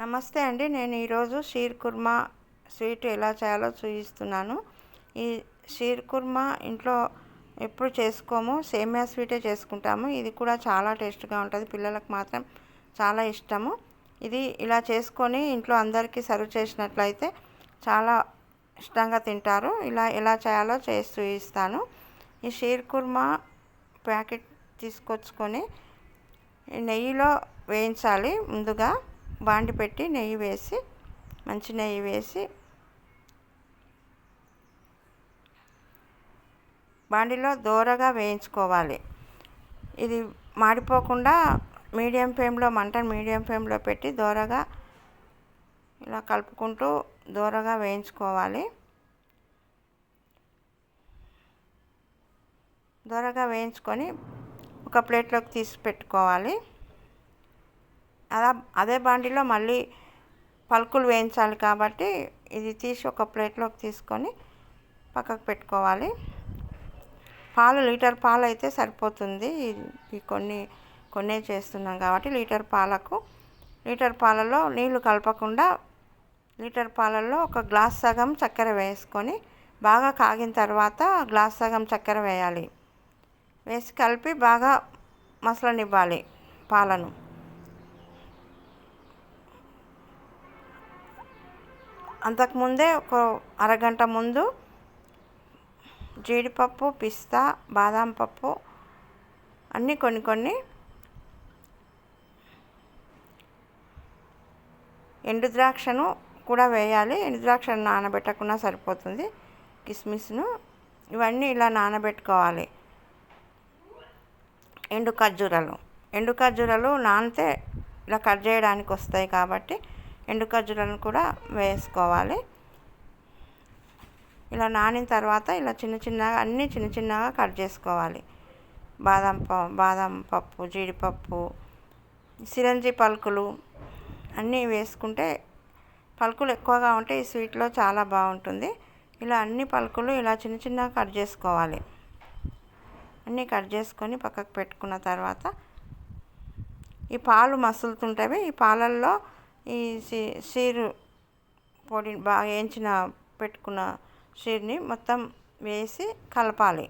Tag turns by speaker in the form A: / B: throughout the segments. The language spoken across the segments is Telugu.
A: నమస్తే అండి. నేను ఈరోజు షీర్ కుర్మా స్వీట్ ఎలా చేయాలో చూపిస్తున్నాను. ఈ షీర్ కుర్మా ఇంట్లో ఎప్పుడు చేసుకోము, సేమియా స్వీటే చేసుకుంటాము. ఇది కూడా చాలా టేస్ట్గా ఉంటుంది, పిల్లలకు మాత్రం చాలా ఇష్టము. ఇది ఇలా చేసుకొని ఇంట్లో అందరికీ సర్వ్ చేసినట్లయితే చాలా ఇష్టంగా తింటారు. ఇలా ఎలా చేయాలో చేసి చూపిస్తాను. ఈ షీర్ కుర్మా ప్యాకెట్ తీసుకొచ్చుకొని నెయ్యిలో వేయించాలి. ముందుగా బాండి పెట్టి నెయ్యి వేసి, మంచి నెయ్యి వేసి బాండిలో దోరగా వేయించుకోవాలి. ఇది మాడిపోకుండా మీడియం ఫ్లేమ్లో పెట్టి దోరగా ఇలా కలుపుకుంటూ దోరగా వేయించుకోవాలి. దోరగా వేయించుకొని ఒక ప్లేట్లోకి తీసి పెట్టుకోవాలి. అదే బాండిలో మళ్ళీ పలుకులు వేయించాలి కాబట్టి ఇది తీసి ఒక ప్లేట్లోకి తీసుకొని పక్కకు పెట్టుకోవాలి. లీటర్ పాలు అయితే సరిపోతుంది. ఈ కొన్నే చేస్తున్నాం కాబట్టి లీటర్ పాలలో నీళ్లు కలపకుండా లీటర్ పాలల్లో ఒక గ్లాస్ సగం చక్కెర వేసుకొని బాగా కాగిన తర్వాత గ్లాస్ సగం చక్కెర వేయాలి. వేసి కలిపి బాగా మసలనివ్వాలి పాలను. అంతకుముందే ఒక అరగంట ముందు జీడిపప్పు, పిస్తా, బాదం పప్పు అన్నీ కొన్ని ఎండు ద్రాక్షను కూడా వేయాలి. ఎండు ద్రాక్షను నానబెట్టకుండా సరిపోతుంది. కిస్మిస్ను ఇవన్నీ ఇలా నానబెట్టుకోవాలి. ఎండు ఖర్జూరాలు నానితే ఇలా కట్ చేయడానికి వస్తాయి కాబట్టి ఎండు ఖర్జూరాలను కూడా వేసుకోవాలి. ఇలా నానిన తర్వాత ఇలా చిన్న చిన్నగా కట్ చేసుకోవాలి. బాదం పప్పు, జీడిపప్పు, సిరంజి పలుకులు అన్నీ వేసుకుంటే పలుకులు ఎక్కువగా ఉంటే ఈ స్వీట్లో చాలా బాగుంటుంది. ఇలా అన్ని పలుకులు ఇలా చిన్నగా కట్ చేసుకోవాలి. అన్నీ కట్ చేసుకొని పక్కకు పెట్టుకున్న తర్వాత ఈ పాలు మసులుతుంటవి. ఈ పాలల్లో ఈ షీర్ పొడి బాగా పెట్టుకున్న షీర్ని మొత్తం వేసి కలపాలి.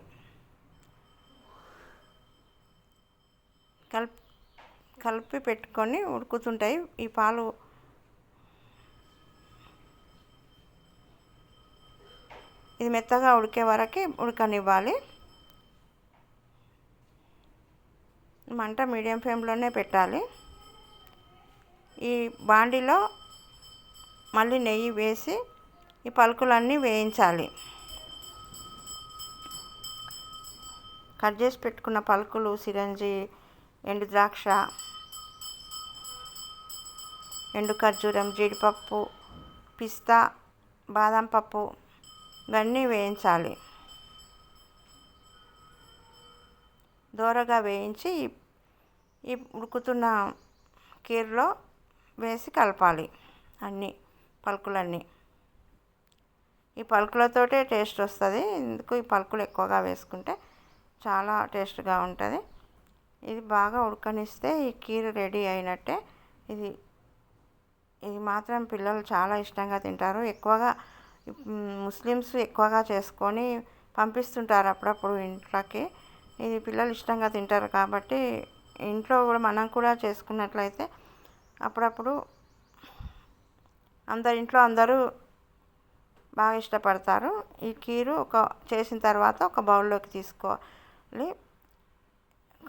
A: కలిపి పెట్టుకొని ఉడుకుతుంటాయి. ఈ పాలు ఇది మెత్తగా ఉడికే వరకు ఉడకనివ్వాలి. మంట మీడియం ఫ్లేమ్లోనే పెట్టాలి. ఈ బాండిలో మళ్ళీ నెయ్యి వేసి ఈ పలుకులన్నీ వేయించాలి. కట్ చేసి పెట్టుకున్న పలుకులు, సిరంజి, ఎండు ద్రాక్ష, ఎండు ఖర్జూరం, జీడిపప్పు, పిస్తా, బాదం పప్పు ఇవన్నీ వేయించాలి. దోరగా వేయించి ఈ ఉడుకుతున్న కీర్లో వేసి కలపాలి అన్నీ పలుకులన్నీ. ఈ పలుకులతోటే టేస్ట్ వస్తుంది. ఎందుకు ఈ పలుకులు ఎక్కువగా వేసుకుంటే చాలా టేస్ట్గా ఉంటుంది. ఇది బాగా ఉడకనిస్తే ఈ కీర్ రెడీ అయినట్టే. ఇది మాత్రం పిల్లలు చాలా ఇష్టంగా తింటారు. ఎక్కువగా ముస్లిమ్స్ ఎక్కువగా చేసుకొని పంపిస్తుంటారు అప్పుడప్పుడు ఇంట్లోకి. ఇది పిల్లలు ఇష్టంగా తింటారు కాబట్టి ఇంట్లో కూడా మనం కూడా చేసుకున్నట్లయితే అప్పుడప్పుడు అందరూ బాగా ఇష్టపడతారు. ఈ కీరు చేసిన తర్వాత ఒక బౌల్లోకి తీసుకోవాలి.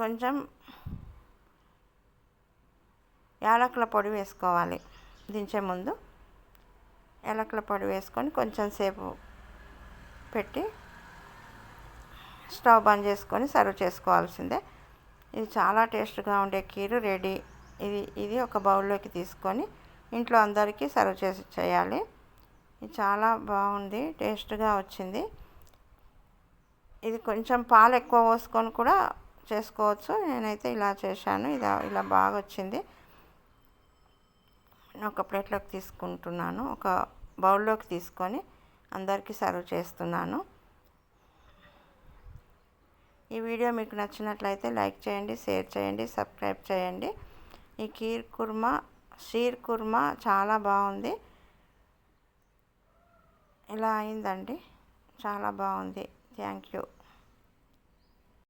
A: కొంచెం యాలకుల పొడి వేసుకోవాలి. దించే ముందు యాలకుల పొడి వేసుకొని కొంచెం సేపు పెట్టి స్టవ్ బంద్ చేసుకొని సర్వ్ చేసుకోవాల్సిందే. ఇది చాలా టేస్ట్గా ఉండే కీరు రెడీ. ఇది ఒక బౌల్లోకి తీసుకొని ఇంట్లో అందరికీ సర్వ్ చేయాలి. ఇది చాలా బాగుంది, టేస్ట్గా వచ్చింది. ఇది కొంచెం పాలు ఎక్కువ పోసుకొని కూడా చేసుకోవచ్చు. నేనైతే ఇలా చేశాను. ఇలా బాగా వచ్చింది. ఒక ప్లేట్లోకి తీసుకుంటున్నాను. ఒక బౌల్లోకి తీసుకొని అందరికీ సర్వ్ చేస్తున్నాను. ఈ వీడియో మీకు నచ్చినట్లయితే లైక్ చేయండి, షేర్ చేయండి, సబ్స్క్రైబ్ చేయండి. ఈ కీర్ కుర్మా షీర్ కుర్మా చాలా బాగుంది. ఇలా అయిందండి, చాలా బాగుంది. Thank you.